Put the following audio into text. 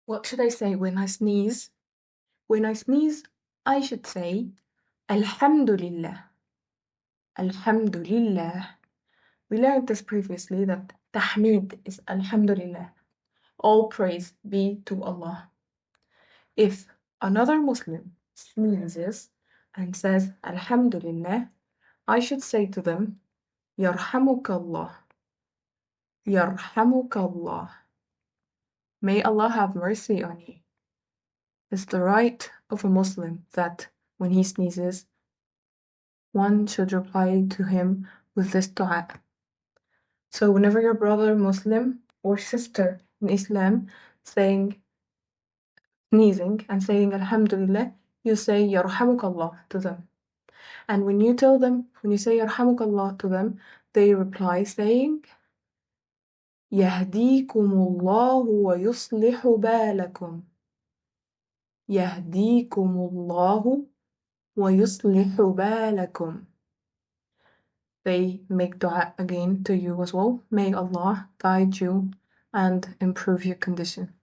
What should I say when I sneeze? When I sneeze, I should say Alhamdulillah. Alhamdulillah. We learned this previously that Tahmid is Alhamdulillah. All praise be to Allah. If another Muslim sneezes and says Alhamdulillah, I should say to them Yarhamukallah. Yarhamukallah. May Allah have mercy on you. It's the right of a Muslim that when he sneezes, one should reply to him with this dua. So whenever your brother Muslim or sister in Islam sneezing and saying Alhamdulillah, you say Yarhamukallah to them. And when you say Yarhamukallah to them, they reply saying Yahdikumullahu wa yuslihu balakum. Yahdikumullahu wa yuslihu balakum. They make dua again to you as well. May Allah guide you and improve your condition.